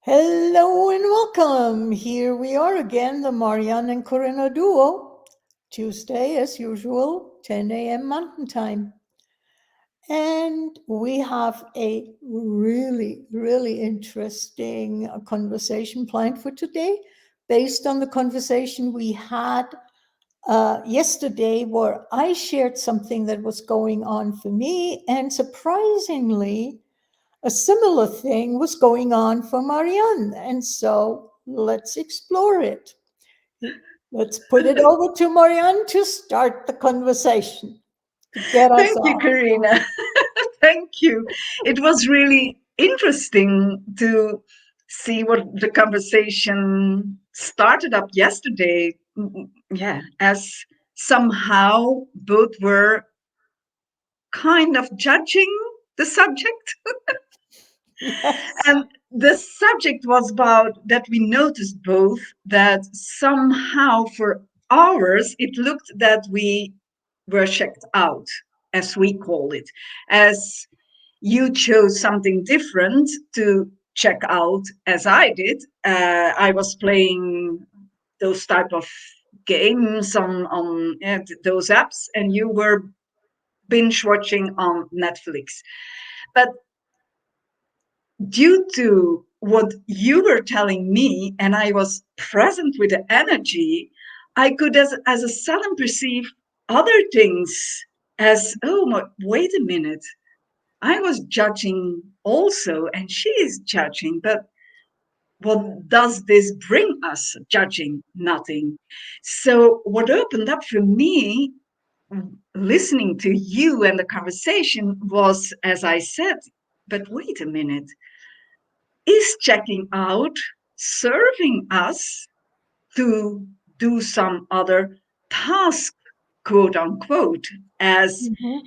Hello and welcome. Here we are again, the Marianne and Corinna duo. Tuesday, as usual, 10 a.m. Mountain Time. And we have a really interesting conversation planned for today based on the conversation we had yesterday, where I shared something that was going on for me. And surprisingly, a similar thing was going on for Marianne. And so let's explore it. Let's put it over to Marianne to start the conversation, to get us Thank you, off. Corinna. Thank you. It was really interesting to see what the conversation started up yesterday. Yeah, as somehow both were kind of judging the subject. Yes. And the subject was about that we noticed both that somehow for hours it looked that we were checked out, as we call it, as you chose something different to check out as I did. I was playing those type of games on those apps, and you were binge watching on Netflix. But due to what you were telling me, and I was present with the energy, I could, as a sudden, perceive other things as, oh, wait a minute. I was judging also, and she is judging, but what does this bring us? Judging nothing. So, what opened up for me, listening to you and the conversation, was, as I said, but wait a minute, is checking out serving us to do some other task, quote unquote, as Mhm.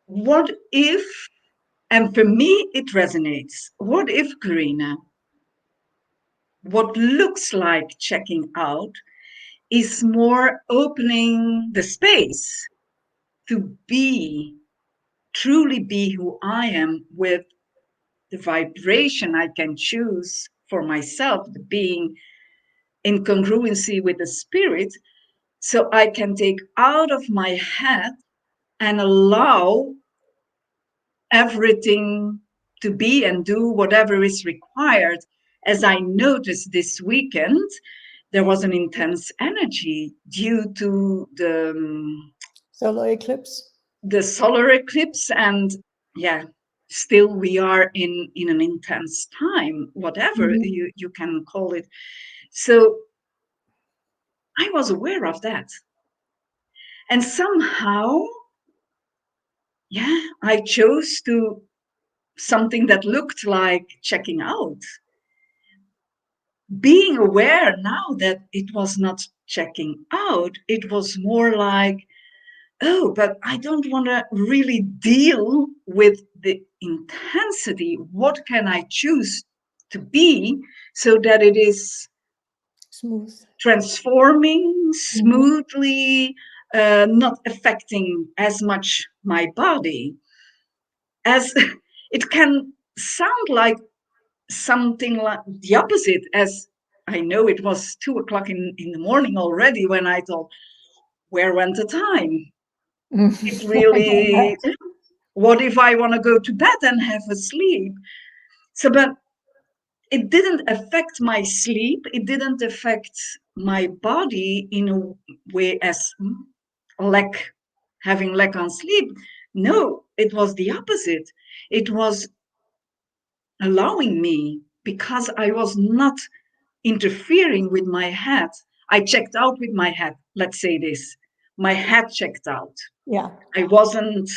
what if, and for me it resonates, what if, Karina, what looks like checking out is more opening the space to be, truly be who I am with the vibration I can choose for myself, the being in congruency with the spirit, so I can take out of my head and allow everything to be and do whatever is required. As I noticed this weekend, there was an intense energy due to Solar eclipse. the solar eclipse, and yeah, still we are in an intense time, whatever Mhm. you can call it. So I was aware of that, and somehow, yeah, I chose to something that looked like checking out, being aware now that it was not checking out, it was more like, oh, but I don't want to really deal with the intensity. What can I choose to be so that it is Smooth. transforming Mhm. smoothly, not affecting as much my body as it can sound like something like the opposite, as I know it was 2 o'clock in the morning already when I thought, where went the time? It really, what if I want to go to bed and have a sleep? So, but it didn't affect my sleep. It didn't affect my body in a way as lack, having lack on sleep. No, it was the opposite. It was allowing me because I was not interfering with my head. I checked out with my head. Let's say this. My head checked out. Yeah. I wasn't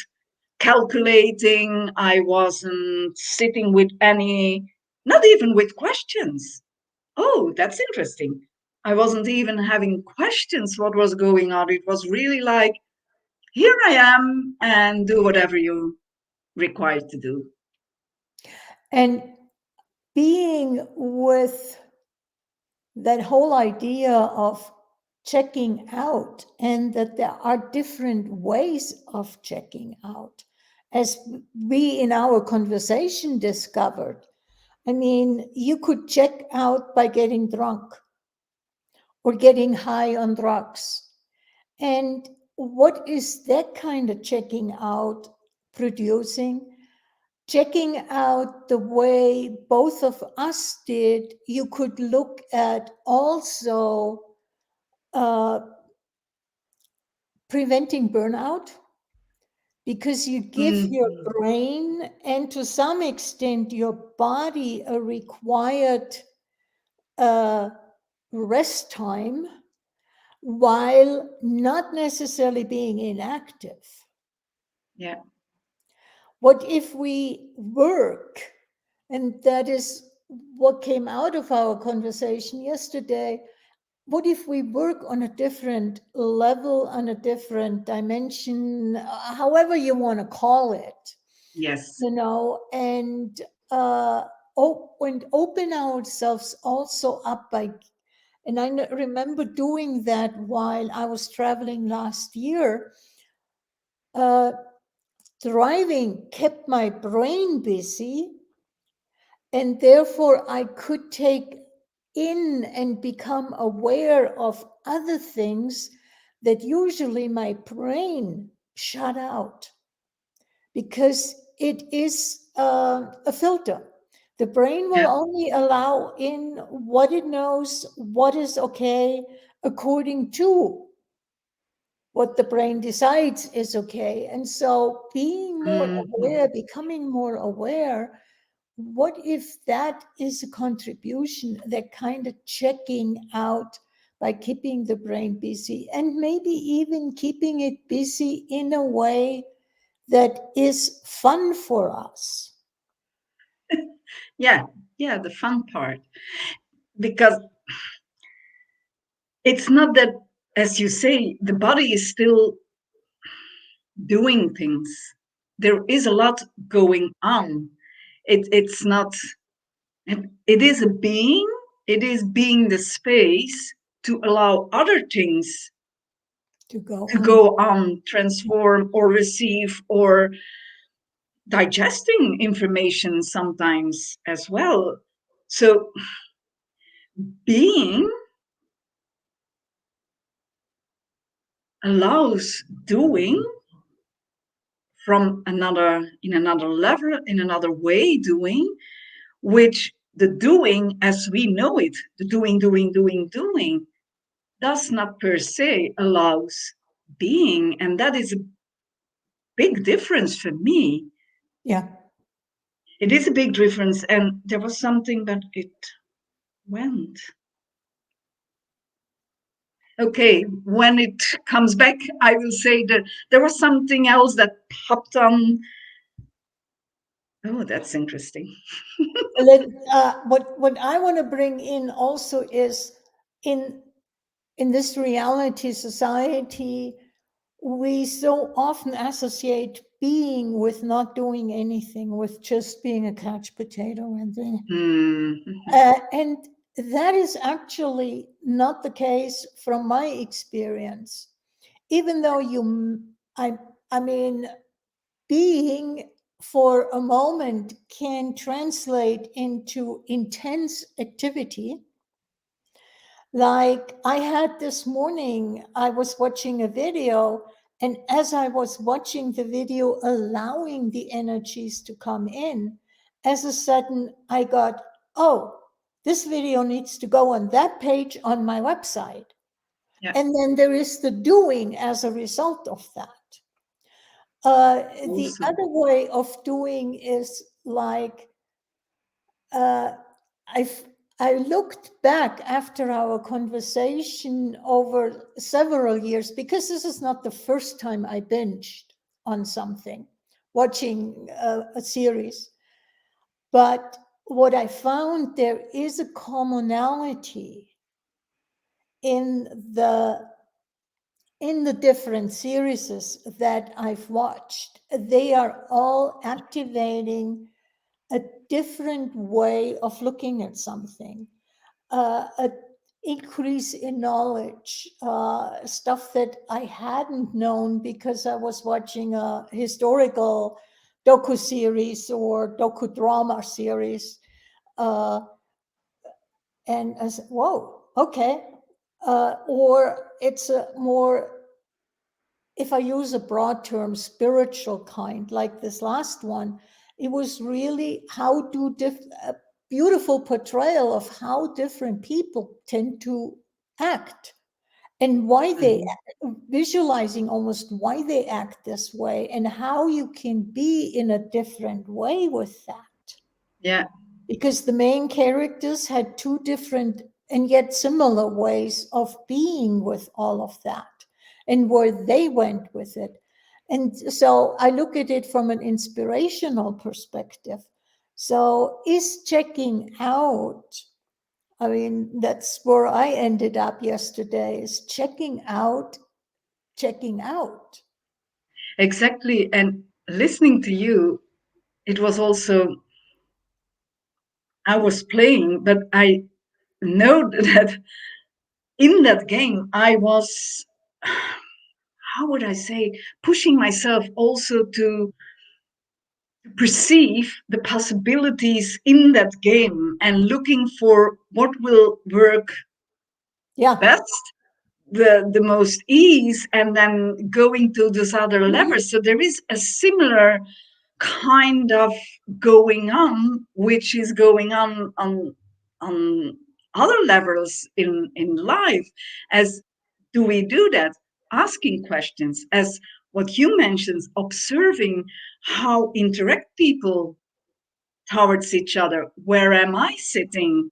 calculating. I wasn't sitting with any, not even with questions. Oh, that's interesting. I wasn't even having questions what was going on. It was really like, here I am and do whatever you require to do. And being with that whole idea of checking out, and that there are different ways of checking out, as we in our conversation discovered. I mean, you could check out by getting drunk or getting high on drugs. And what is that kind of checking out producing? Checking out the way both of us did, you could look at also uh, preventing burnout, because you give your Mhm. brain and to some extent your body a required uh, rest time while not necessarily being inactive. Yeah. What if we work? And that is what came out of our conversation yesterday. What if we work on a different level, on a different dimension, however you want to call it, Yes. and and open ourselves also up by, and I remember doing that while I was traveling last year. Uh, Driving kept my brain busy, and therefore I could take in and become aware of other things that usually my brain shut out, because it is a filter. The brain will Yeah. only allow in what it knows, what is okay, according to what the brain decides is okay. And so being more Mhm. aware, becoming more aware, what if that is a contribution, that kind of checking out by keeping the brain busy and maybe even keeping it busy in a way that is fun for us? Yeah. Yeah. The fun part, because it's not that, as you say, the body is still doing things. There is a lot going on. It's not, it is a being, it is being the space to allow other things To go to on. go on, transform or receive or digesting information sometimes as well. So being allows doing from another, in another level, in another way doing, which the doing as we know it, the doing, does not per se allows being. And that is a big difference for me. Yeah. It is a big difference. And there was something that it went. Okay, when it comes back, I will say that there was something else that popped on. Oh, that's interesting. What I want to bring in also is, in in this reality society, we so often associate being with not doing anything, with just being a couch potato, Mm-hmm. and that is actually not the case from my experience. Even though I mean, being for a moment can translate into intense activity. Like I had this morning, I was watching a video, and as I was watching the video, allowing the energies to come in, as a sudden I got, oh, this video needs to go on that page on my website. Yeah, And then there is the doing as a result of that. The also. other way of doing is like, uh, I've I looked back after our conversation over several years, because this is not the first time I binged on something, watching a series. But what I found, there is a commonality in the different series that I've watched. They are all activating a different way of looking at something, a increase in knowledge, stuff that I hadn't known because I was watching a historical docu series or docu drama series. uh, and I said, whoa, okay. Or it's a more, if I use a broad term, spiritual kind, like this last one, it was really how do a beautiful portrayal of how different people tend to act and why they, Mhm. visualizing almost why they act this way and how you can be in a different way with that, Yeah, because the main characters had two different and yet similar ways of being with all of that and where they went with it. And so I look at it from an inspirational perspective. So, is checking out, I mean, that's where I ended up yesterday, is checking out. exactly. And listening to you, it was also, I was playing, but I know that in that game, I was, how would I say, pushing myself also to perceive the possibilities in that game and looking for what will work Yeah. best, the most ease, and then going to those other Mhm. levels. So there is a similar kind of going on, which is going on other levels in life. As do we do that? Asking questions, as what you mentioned, observing how interact people towards each other. Where am I sitting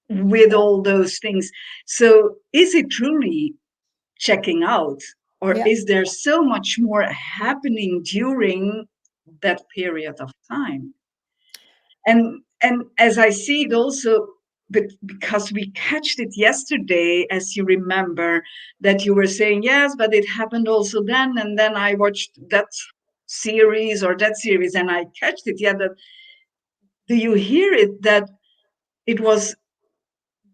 with all those things? So is it truly checking out, or Yeah. is there so much more happening during that period of time? And as I see it also, but because we catched it yesterday, as you remember, that you were saying yes, but it happened also then, and then I watched that series or that series, and I catched it. Yeah, that, do you hear it? That it was,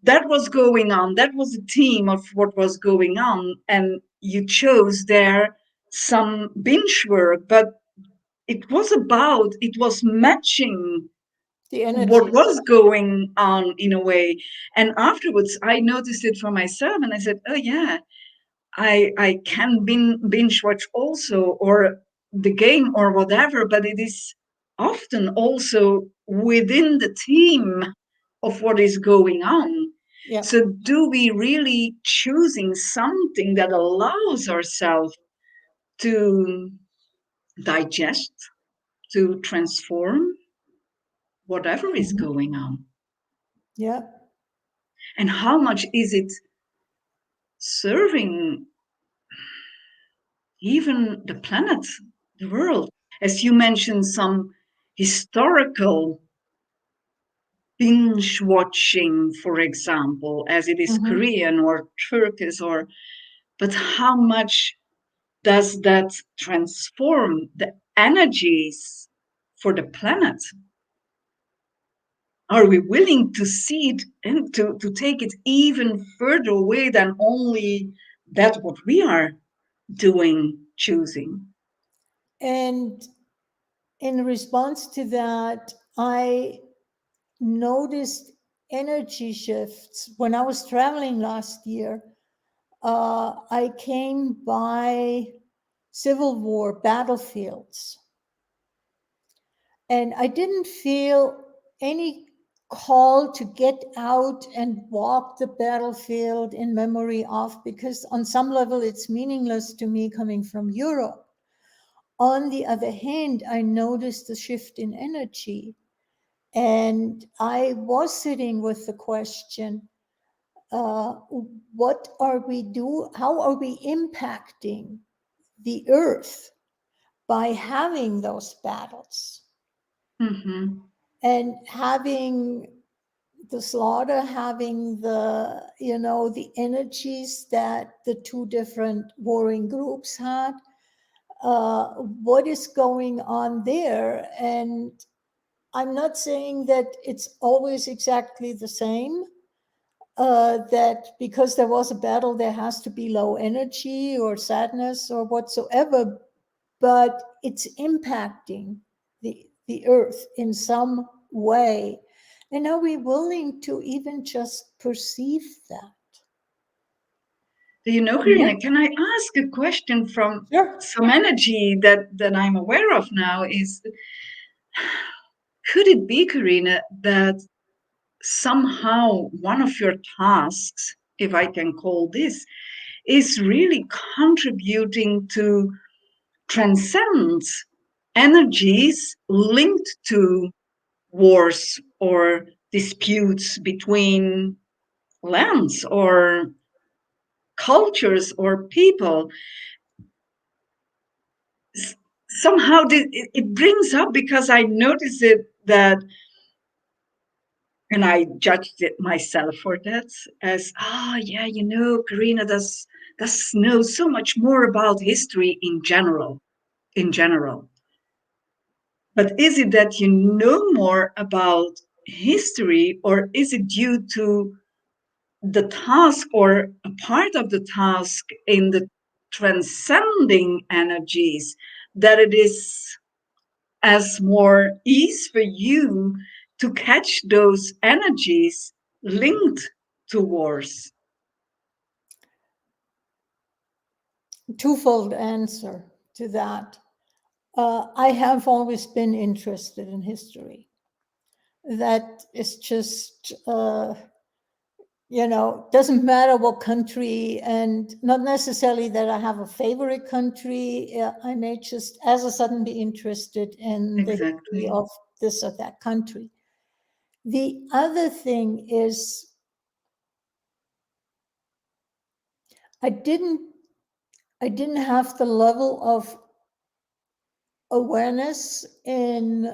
that was going on, that was the theme of what was going on, and you chose there some binge work, but it was matching The what energies. was going on in a way. And afterwards I noticed it for myself, and I said, oh yeah, I can binge watch also, or the game or whatever, but it is often also within the theme of what is going on. Yeah. So do we really choosing something that allows ourselves to digest, to transform whatever is Mhm. going on? Yeah. And how much is it serving even the planet, the world? As you mentioned, some historical binge watching, for example, as it is Mhm. Korean or Turkish, or, but how much does that transform the energies for the planet? Are we willing to see it and to take it even further away than only that what we are doing, choosing? And in response to that, I noticed energy shifts when I was traveling last year. I came by Civil War battlefields, and I didn't feel any call to get out and walk the battlefield in memory of, because on some level it's meaningless to me coming from Europe. On the other hand, I noticed the shift in energy. And I was sitting with the question, uh, what are we do? How are we impacting the earth by having those battles Mm-hmm. and having the slaughter, having the, the energies that the two different warring groups had? What is going on there? And I'm not saying that it's always exactly the same, that because there was a battle, there has to be low energy or sadness or whatsoever, but it's impacting the earth in some way. And are we willing to even just perceive that? Do you know, Yeah, Corinna, can I ask a question from sure. some energy that I'm aware of now? Is could it be, Corinna, that somehow one of your tasks, if I can call this, is really contributing to transcend energies linked to wars or disputes between lands or cultures or people? Somehow it brings up, because I noticed it that, and I judged it myself for that, as, yeah, Corinna does know so much more about history in general. But is it that you know more about history, or is it due to the task or a part of the task in the transcending energies, that it is as more ease for you to catch those energies linked to wars? Twofold answer to that. I have always been interested in history. That is just, doesn't matter what country, and not necessarily that I have a favorite country. I may just, as a sudden, be interested in the history Exactly. of this or that country. The other thing is, I didn't, I didn't have the level of awareness in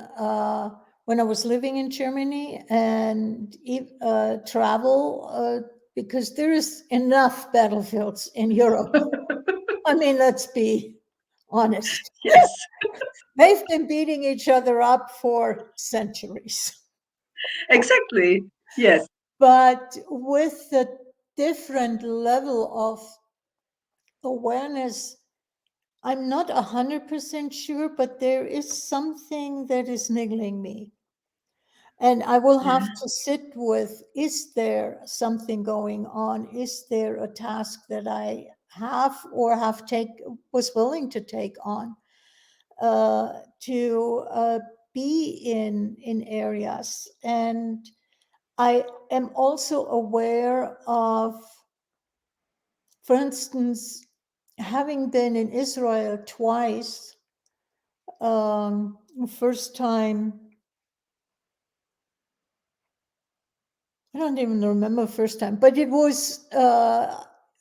when I was living in Germany and travel, because there is enough battlefields in Europe. I mean, let's be honest. Yes, They've been beating each other up for centuries. exactly. Yes. But with the different level of awareness, I'm not 100% sure, but there is something that is niggling me. And I will Yeah. have to sit with, is there something going on? Is there a task that I have or was willing to take on, to be in areas? And I am also aware of, for instance, having been in Israel twice. First time, I don't even remember first time, but it was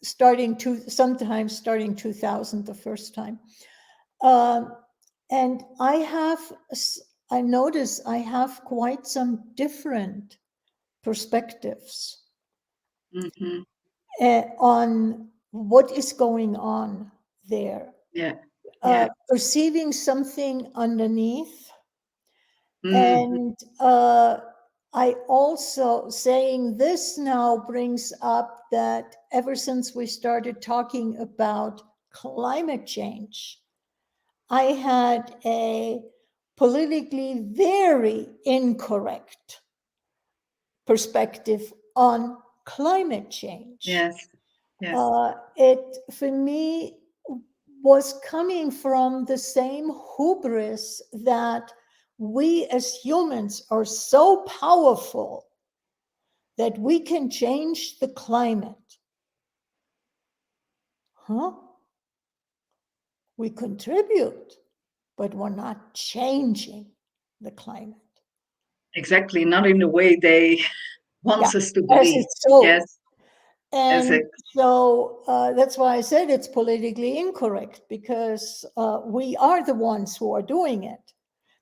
sometime starting 2000, the first time. Um, and I notice I have quite some different perspectives Hmm. on what is going on there. Yeah. Yeah. Perceiving something underneath. Hmm. And I also, saying this now brings up that ever since we started talking about climate change, I had a politically very incorrect perspective on climate change. Yes. Yes. It, for me, was coming from the same hubris that we as humans are so powerful that we can change the climate. Huh? We contribute, but we're not changing the climate. Exactly. Not in the way they Yeah, want us to as believe. it's so. Yes. And Exactly. so that's why I said it's politically incorrect, because we are the ones who are doing it.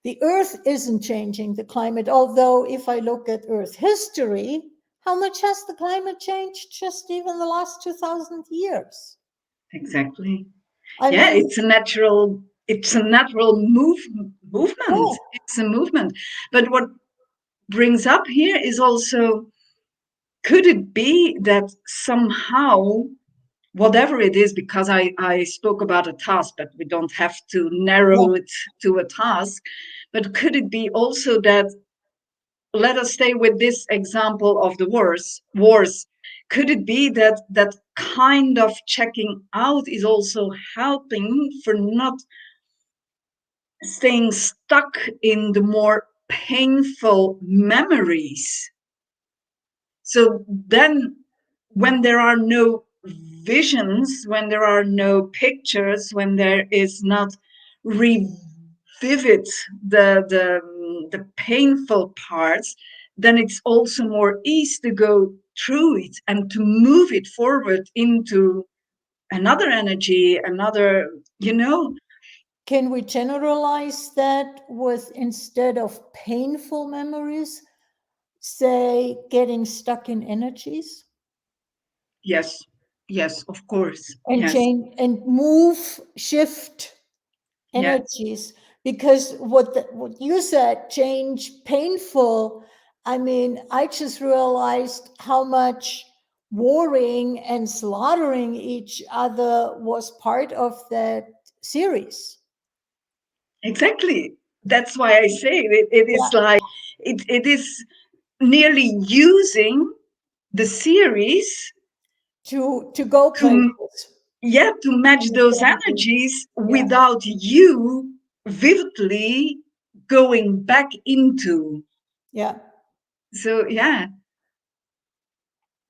The earth isn't changing the climate, although if I look at earth history, how much has the climate changed just even the last 2000 years? Exactly. I Yeah, mean, it's a natural movement. yeah, It's a movement. But what brings up here is also, could it be that somehow, whatever it is, because I spoke about a task, but we don't have to yeah, narrow it to a task, but could it be also that let us stay with this example of the wars. Could it be that that kind of checking out is also helping for not staying stuck in the more painful memories? So then, when there are no visions, when there are no pictures, when there is not revivid the painful parts, then it's also more easy to go through it and to move it forward into another energy, another, you know. Can we generalize that with, instead of painful memories, say getting stuck in energies? Yes, yes, of course, And yes, change and move, shift yeah, energies, because what you said, change painful. I mean, I just realized how much warring and slaughtering each other was part of that series. exactly. That's why I say it Yeah, is like it is nearly using the series to go to, places yeah, to match in the those strategy. energies Yeah, without you vividly going back into. yeah. So yeah,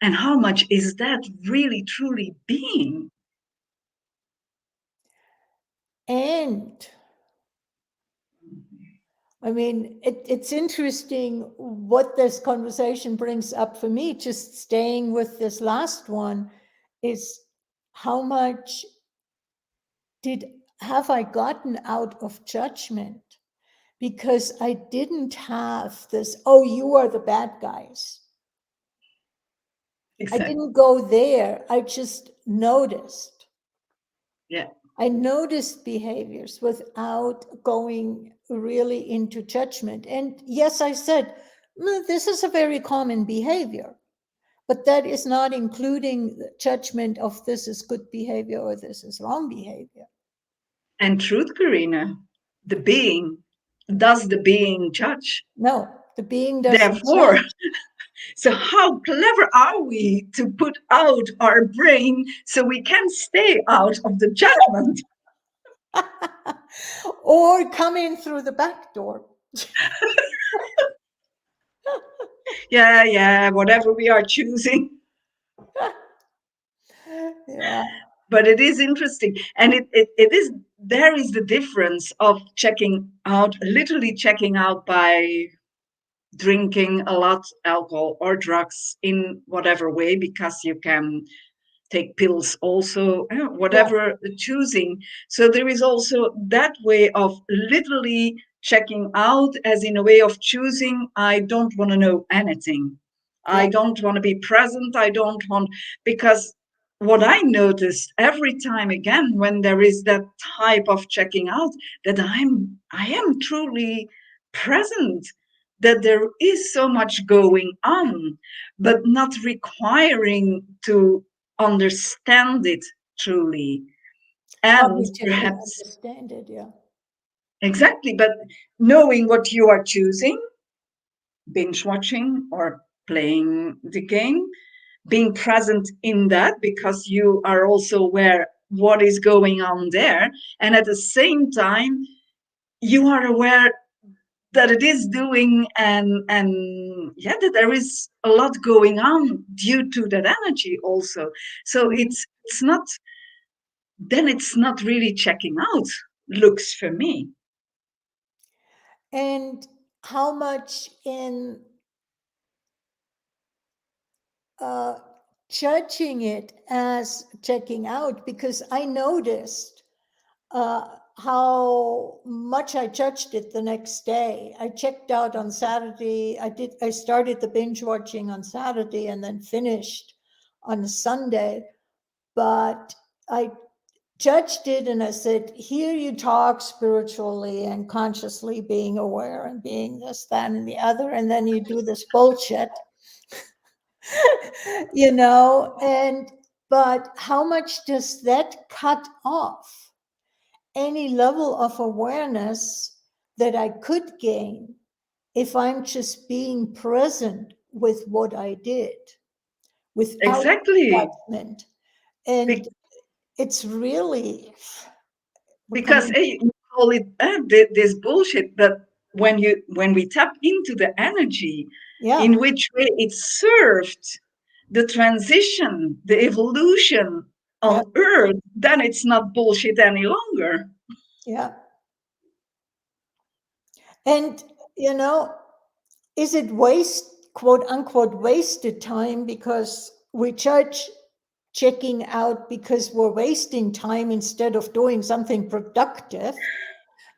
and how much is that really truly being? And I mean, it's interesting what this conversation brings up for me, just staying with this last one, is how much did have I gotten out of judgment? Because I didn't have this, oh, you are the bad guys. I Exactly. didn't go there. I just noticed. Yeah. I noticed behaviors without going really into judgment. And yes, I said, this is a very common behavior, but that is not including the judgment of this is good behavior or this is wrong behavior. And truth, Karina, the being, does the being judge? No, the being doesn't Therefore, judge. so how clever are we to put out our brain so we can stay out of the judgment? Or come in through the back door. Yeah, yeah, whatever we are choosing. Yeah, But it is interesting. And it is, there is the difference of checking out, literally checking out by drinking a lot alcohol or drugs in whatever way, because you can take pills also, yeah, whatever choosing. So there is also that way of literally checking out, as in a way of choosing, I don't want to know anything, yeah. I don't want to be present, I don't want, because what I noticed every time again when there is that type of checking out, that I am truly present, that there is so much going on, but not requiring to understand it truly. And Objectively perhaps, understand it. Yeah, exactly, but knowing what you are choosing, binge watching or playing the game, being present in that because you are also aware what is going on there. And at the same time, you are aware that it is doing, and yeah, that there is a lot going on due to that energy also. So mhm. it's not, then it's not really checking out, looks for me. And how much in uh, judging it as checking out? Because I noticed how much I judged it the next day. I checked out on Saturday. I started the binge watching on Saturday and then finished on Sunday. But I judged it and I said, here you talk spiritually and consciously being aware and being this, that, and the other, and then you do this bullshit, and but how much does that cut off any level of awareness that I could gain if I'm just being present with what I did without Exactly. judgment. And Be- it's really, we're because coming, you call it this bullshit, but when we tap into the energy yeah, in which way it served the transition, the evolution yeah, on Earth, then it's not bullshit any longer. yeah. And, you know, is it quote unquote, wasted time because we judge checking out because we're wasting time instead of doing something productive,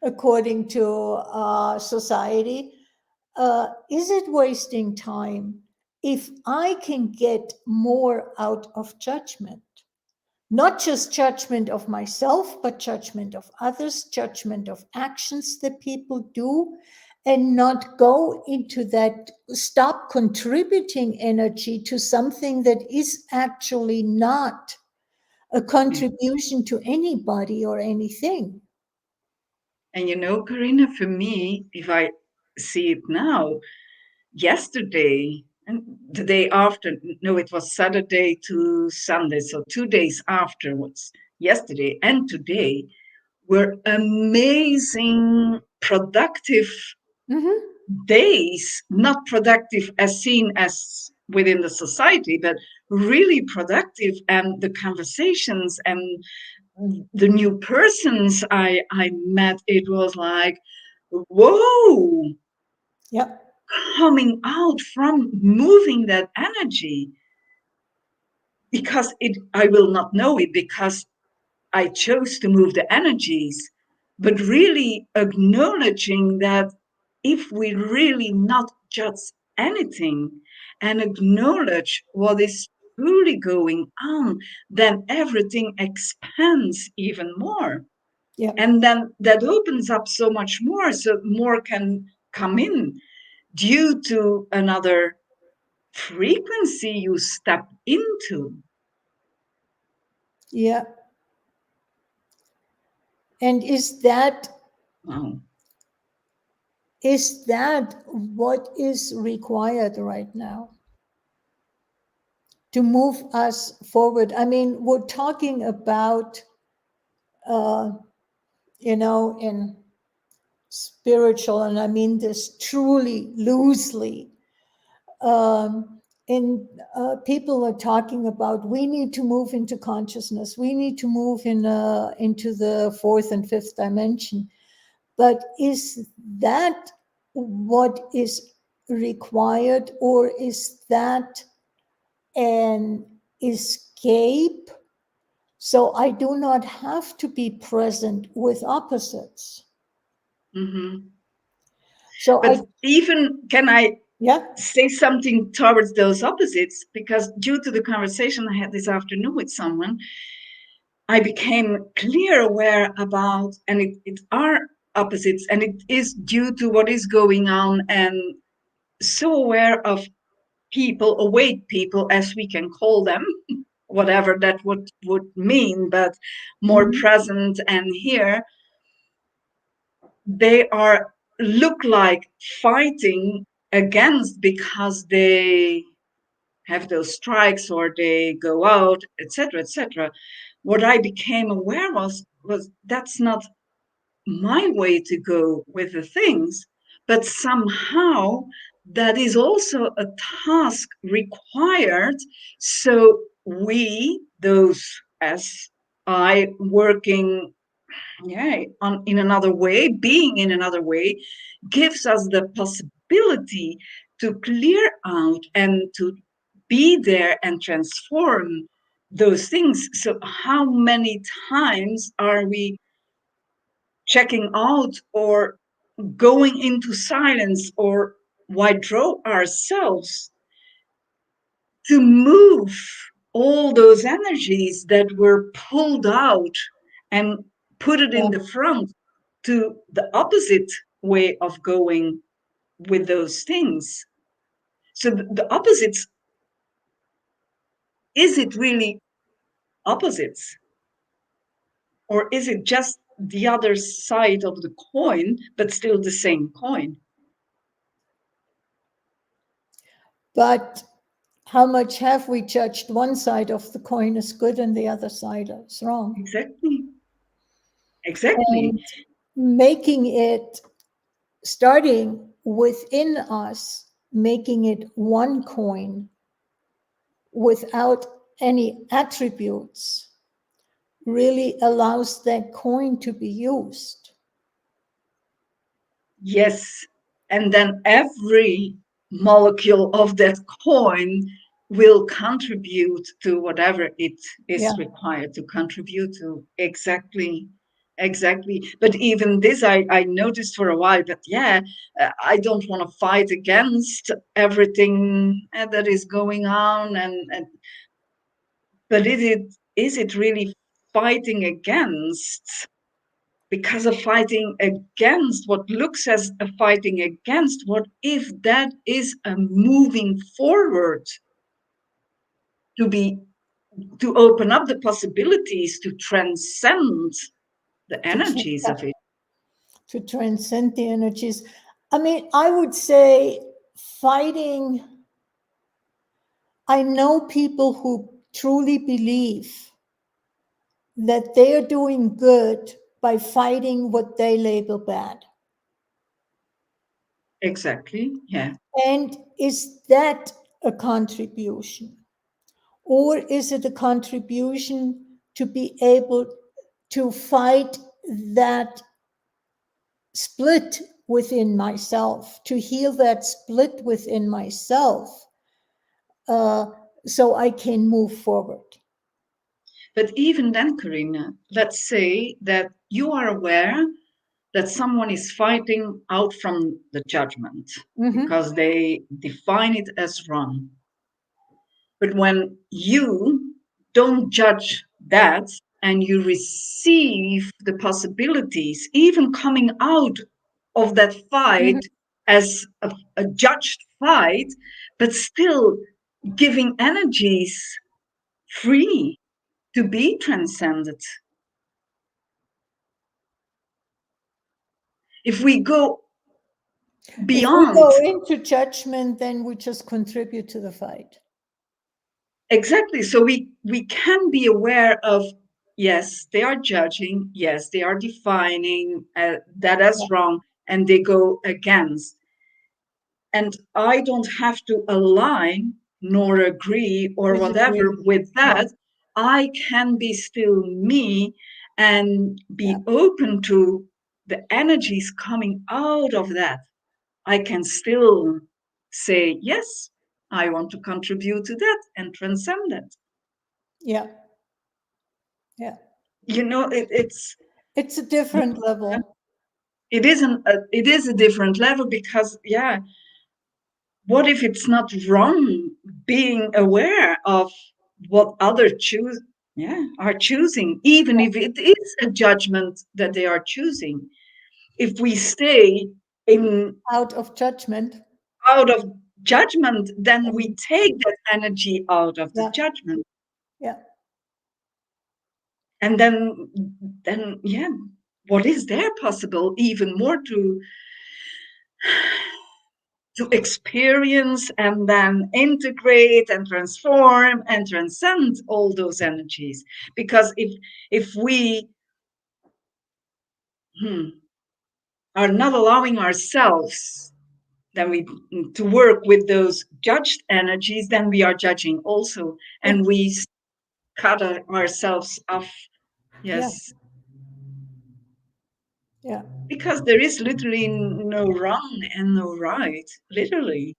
according to society? Is it wasting time if I can get more out of judgment? Not just judgment of myself, but judgment of others, judgment of actions that people do, and not go into that, stop contributing energy to something that is actually not a Yeah. contribution to anybody or anything. And Corinna, for me, if I see it now, yesterday and the day after, no, it was Saturday to Sunday, so 2 days afterwards, yesterday and today, were amazing, productive Mm-hmm. days, not productive as seen as within the society, but really productive. And the conversations and the new persons I met, it was like, whoa, Yep. coming out from moving that energy, because I will not know it because I chose to move the energies, but really acknowledging that if we really not judge anything and acknowledge what is truly going on, then everything expands even more. Yep. And then that opens up so much more, so more can come in due to another frequency you step into. Yeah. And Wow. is that what is required right now to move us forward? I mean, we're talking about, uh, in spiritual, and I mean this truly loosely. Um, and people are talking about we need to move into consciousness. We need to move into the fourth and fifth dimension. But is that what is required, or is that an escape? So I do not have to be present with opposites. Hmm. So But even can I yeah, say something towards those opposites? Because due to the conversation I had this afternoon with someone, I became clear aware about, and it are opposites, and it is due to what is going on, and so aware of people, awake people, as we can call them, whatever that would mean, but more mhm, present and here, they are look like fighting against because they have those strikes or they go out, etc., etc. What I became aware was that's not my way to go with the things, but somehow that is also a task required. So we, those as I working, yeah, on in another way, being in another way, gives us the possibility to clear out and to be there and transform those things. So how many times are we checking out or going into silence or withdraw ourselves to move all those energies that were pulled out and put it in yeah, the front to the opposite way of going with those things. So the opposites, is it really opposites, or is it just the other side of the coin but still the same coin? But how much have we judged one side of the coin as good and the other side as wrong? Exactly. Exactly. And making it, starting within us, making it one coin without any attributes really allows that coin to be used. Yes. And then every molecule of that coin will contribute to whatever it Yeah. is required to contribute to. Exactly. Exactly. But even this, I noticed for a while, but yeah, I don't want to fight against everything that is going on. And but is it really fighting against? Because of fighting against what looks as a fighting against, what if that is a moving forward to be to open up the possibilities to transcend the To, energies of it? to transcend the energies. I mean, I would say fighting, I know people who truly believe that they are doing good by fighting what they label bad. Exactly. Yeah. And is that a contribution? Or is it a contribution to be able to fight that split within myself, to heal that split within myself, uh, so I can move forward? But even then, Corinna, let's say that you are aware that someone is fighting out from the judgment Mm-hmm. because they define it as wrong. But when you don't judge that and you receive the possibilities, even coming out of that Mm-hmm. fight as a judged fight, but still giving energies free to be transcended. If we go If we beyond. go into judgment, then we just contribute to the fight. Exactly. So we can be aware of, yes, they are judging, yes, they are defining that Yeah. as wrong, and they go against. And I don't have to align nor agree or whatever Disagree. with Yeah. that. I can be still me and Yeah. be open to the energies coming out of that. I can still say, yes, I want to contribute to that and transcend it. Yeah. Yeah. It's It's a different level. it is a different level because yeah, what if it's not wrong being aware of what other choose are choosing, even if it is a judgment that they are choosing. If we stay in Out of judgment. out of judgment, then we And take that energy out of the yeah. judgment, Yeah. and then yeah, what is there possible even more to experience and then integrate and transform and transcend all those energies? Because if we are not allowing ourselves then we to work with those judged energies, then we are judging also, Yeah. and we cut ourselves off. Yeah. Yes, Yeah. because there is literally no wrong and no right, literally.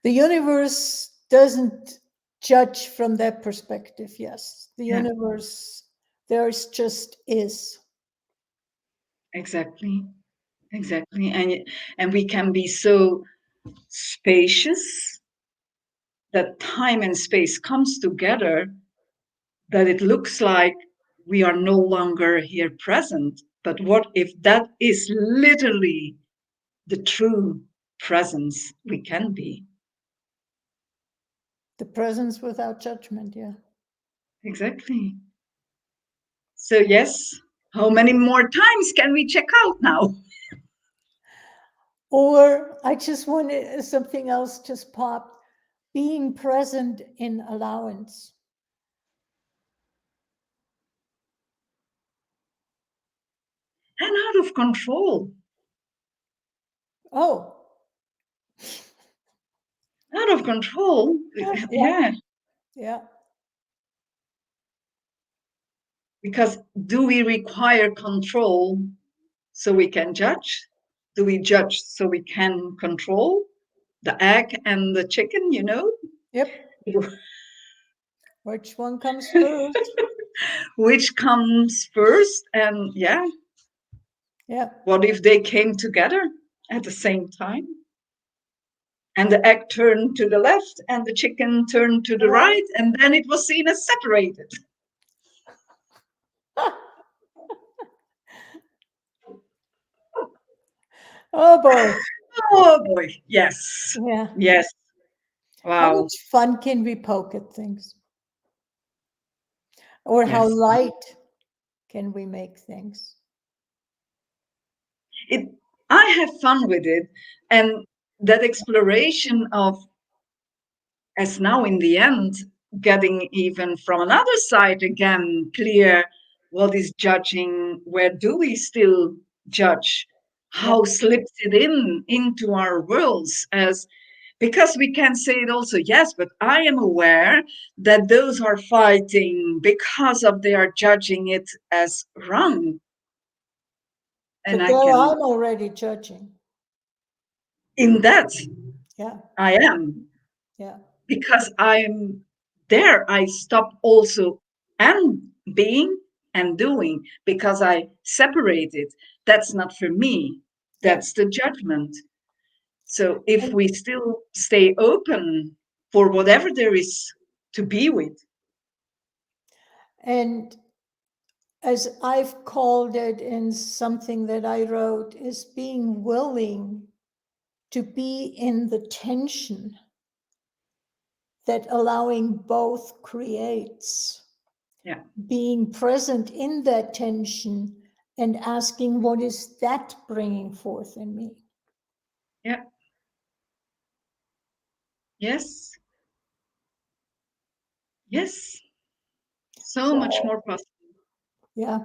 The universe doesn't judge from that perspective. Yes. The Yeah, universe, there's just is. exactly. Exactly. And we can be so spacious that time and space comes together that it looks like we are no longer here present. But what if that is literally the true presence we can be? The presence without judgment. Yeah. Exactly. So, yes, how many more times can we check out now? Or I just wanted something else just popped. being present in allowance. And out of control. Oh, Out of control. yeah, Yeah. yeah, Because do we require control so we can judge? Do we judge so we can control? The egg and the chicken, you know? yep. Which one comes first? Which comes first? And yeah, Yeah, what if they came together at the same time? And the egg turned to the left and the chicken turned to the right. right, and then it was seen as separated. Oh boy. Oh boy, yes, Yeah. yes, How wow, much fun can we poke at things? Or how yes. light can we make things? It, I have fun with it, and that exploration of, as now in the end, getting even from another side again clear what is judging, where do we still judge, Yeah. how slips it in into our worlds, as because we can say it also, yes, but I am aware that those are fighting because of they are judging it as wrong, and But I there can, I'm already judging. in that Yeah. I am, Yeah. because I'm there, I stop also and being and doing, because I separate it. That's not for me. Yeah. That's the judgment. So if And, we still stay open for whatever there is to be with, and as I've called it in something that I wrote, is being willing to be in the tension that allowing both creates, yeah, being present in that tension and asking, what is that bringing forth in me? yeah, yes, yes, so much So, more possible. yeah,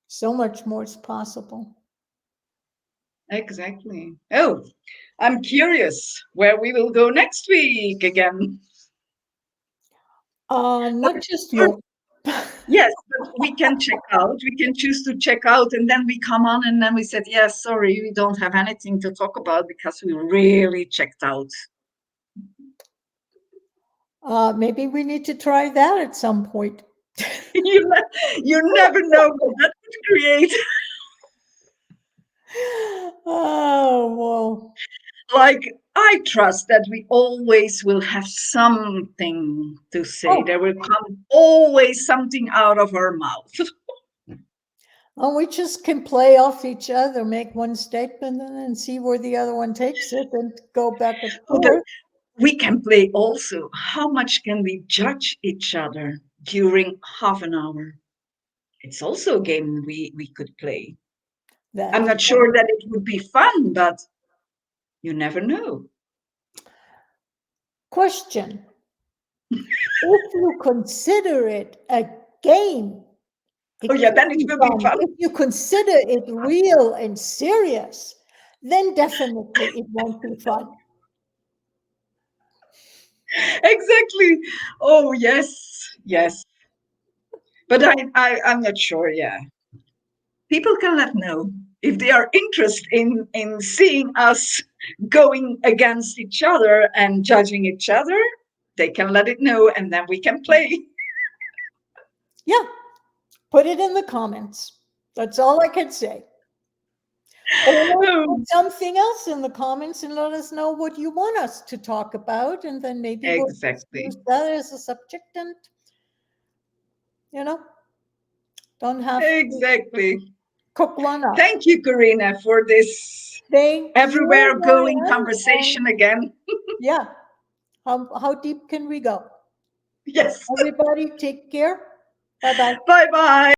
so much more is possible. Exactly. Oh, I'm curious where we will go next week again. Not just Or you. yes, but we can check out. We can choose to check out, and then we come on, and then we said, "Yes, sorry, we don't have anything to talk about because we really checked out." Maybe we need to try that at some point. You never know what that would create. Oh, well, Like I trust that we always will have something to say. There oh, will come always something out of our mouth. oh, we just can play off each other, make one statement, and then see where the other one takes it and go back and Oh, but forth. we can play also. How much can we judge each other during half an hour? It's also a game we could play. I'm That's not sure that it would be fun, but you never know. question. If you consider it a game, Oh it yeah, could then it be will be fun. fun. If you consider it real and serious, then definitely it won't be fun. Exactly. Oh yes, yes. But I'm not sure. Yeah, people can let know if they are interested in seeing us going against each other and judging each other. They can let it know, and then we can play. Yeah, put it in the comments. That's all I can say. Or Oh, put something else in the comments and let us know what you want us to talk about. And then maybe we'll just use exactly. that as a subject and, you know, don't have to Exactly. cook one up. Thank you, Corinna, for this Thank you, everywhere going Marianne. And conversation again. yeah, how deep can we go? Yes. Everybody take care. Bye bye. Bye bye.